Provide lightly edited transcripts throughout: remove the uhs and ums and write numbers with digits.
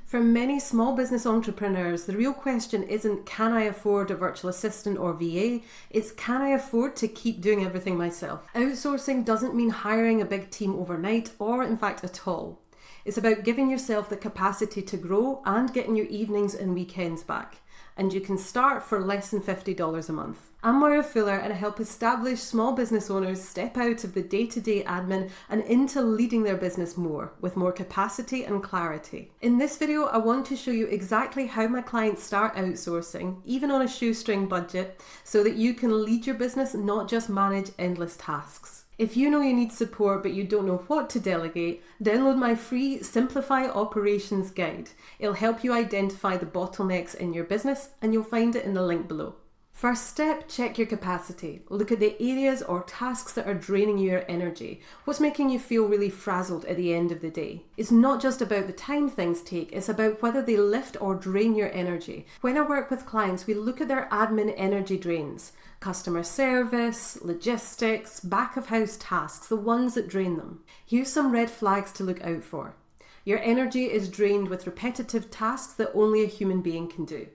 For many small business entrepreneurs, the real question isn't can I afford a virtual assistant or VA, it's can I afford to keep doing everything myself? Outsourcing doesn't mean hiring a big team overnight or in fact at all. It's about giving yourself the capacity to grow and getting your evenings and weekends back. And you can start for less than $50 a month. I'm Moira Fuller and I help established small business owners step out of the day-to-day admin and into leading their business more, with more capacity and clarity. In this video, I want to show you exactly how my clients start outsourcing, even on a shoestring budget, so that you can lead your business, not just manage endless tasks. If you know you need support but you don't know what to delegate, download my free Simplify Operations Guide. It'll help you identify the bottlenecks in your business and you'll find it in the link below. First step, check your capacity. Look at the areas or tasks that are draining your energy. What's making you feel really frazzled at the end of the day? It's not just about the time things take, it's about whether they lift or drain your energy. When I work with clients, we look at their admin energy drains. Customer service, logistics, back of house tasks, the ones that drain them. Here's some red flags to look out for. Your energy is drained with repetitive tasks that only a human being can do.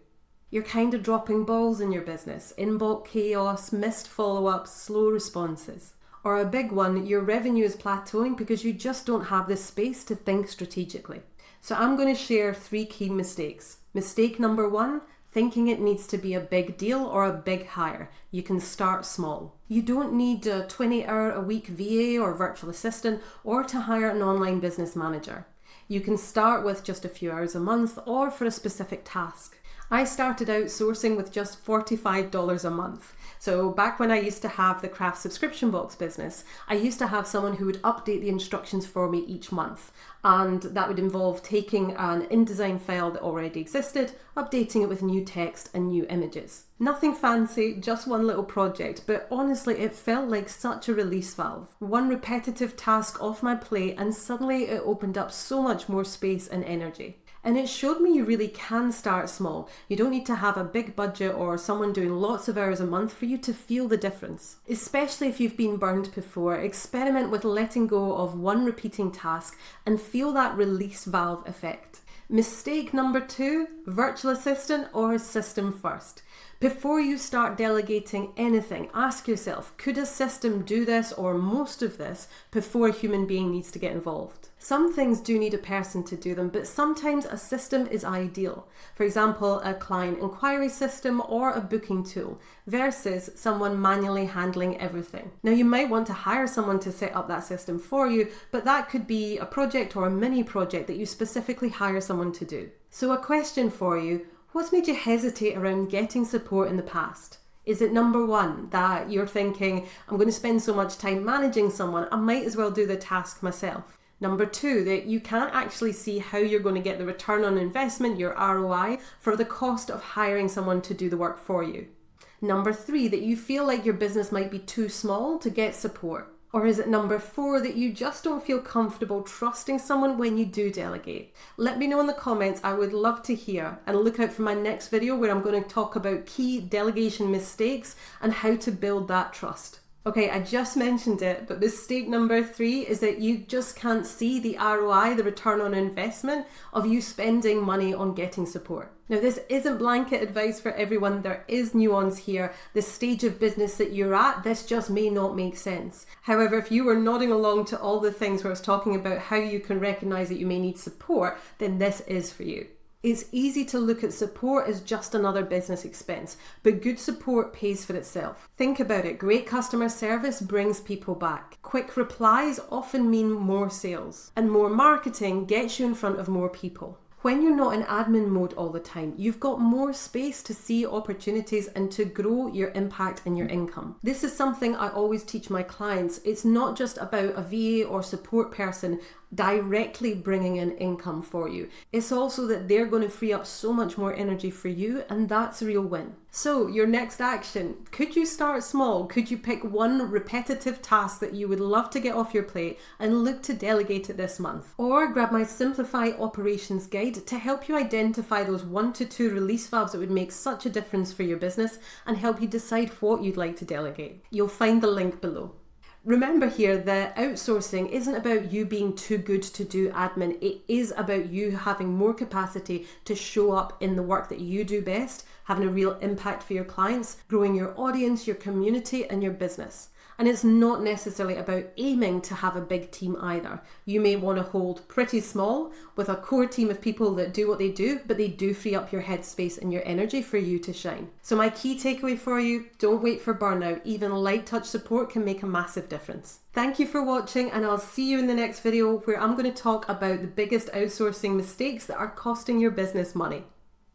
You're kind of dropping balls in your business, inbox chaos, missed follow-ups, slow responses. Or a big one, your revenue is plateauing because you just don't have the space to think strategically. So I'm going to share 3 key mistakes. Mistake number 1, thinking it needs to be a big deal or a big hire. You can start small. You don't need a 20-hour-a-week VA or virtual assistant or to hire an online business manager. You can start with just a few hours a month or for a specific task. I started outsourcing with just $45 a month. So back when I used to have the craft subscription box business, I used to have someone who would update the instructions for me each month. And that would involve taking an InDesign file that already existed, updating it with new text and new images. Nothing fancy, just one little project, but honestly it felt like such a release valve. One repetitive task off my plate and suddenly it opened up so much more space and energy. And it showed me you really can start small. You don't need to have a big budget or someone doing lots of hours a month for you to feel the difference. Especially if you've been burned before, experiment with letting go of one repeating task and feel that release valve effect. Mistake number 2, virtual assistant or system first. Before you start delegating anything, ask yourself, could a system do this or most of this before a human being needs to get involved? Some things do need a person to do them, but sometimes a system is ideal. For example, a client inquiry system or a booking tool versus someone manually handling everything. Now you might want to hire someone to set up that system for you, but that could be a project or a mini project that you specifically hire someone to do. So a question for you, what's made you hesitate around getting support in the past? Is it number 1, that you're thinking, I'm going to spend so much time managing someone, I might as well do the task myself? Number 2, that you can't actually see how you're going to get the return on investment, your ROI, for the cost of hiring someone to do the work for you? Number 3, that you feel like your business might be too small to get support? Or is it number 4, that you just don't feel comfortable trusting someone when you do delegate? Let me know in the comments, I would love to hear. And look out for my next video where I'm going to talk about key delegation mistakes and how to build that trust. Okay, I just mentioned it, but mistake number 3 is that you just can't see the ROI, the return on investment of you spending money on getting support. Now, this isn't blanket advice for everyone. There is nuance here. The stage of business that you're at, this just may not make sense. However, if you were nodding along to all the things where I was talking about how you can recognize that you may need support, then this is for you. It's easy to look at support as just another business expense, but good support pays for itself. Think about it, great customer service brings people back. Quick replies often mean more sales, and more marketing gets you in front of more people. When you're not in admin mode all the time, you've got more space to see opportunities and to grow your impact and your income. This is something I always teach my clients. It's not just about a VA or support person directly bringing in income for you. It's also that they're going to free up so much more energy for you, and that's a real win. So your next action, could you start small? Could you pick one repetitive task that you would love to get off your plate and look to delegate it this month? Or grab my Simplify Operations Guide to help you identify those 1 to 2 release valves that would make such a difference for your business and help you decide what you'd like to delegate. You'll find the link below. Remember here that outsourcing isn't about you being too good to do admin. It is about you having more capacity to show up in the work that you do best, having a real impact for your clients, growing your audience, your community, and your business. And it's not necessarily about aiming to have a big team either. You may want to hold pretty small with a core team of people that do what they do, but they do free up your headspace and your energy for you to shine. So my key takeaway for you, don't wait for burnout. Even light touch support can make a massive difference. Thank you for watching, and I'll see you in the next video where I'm going to talk about the biggest outsourcing mistakes that are costing your business money.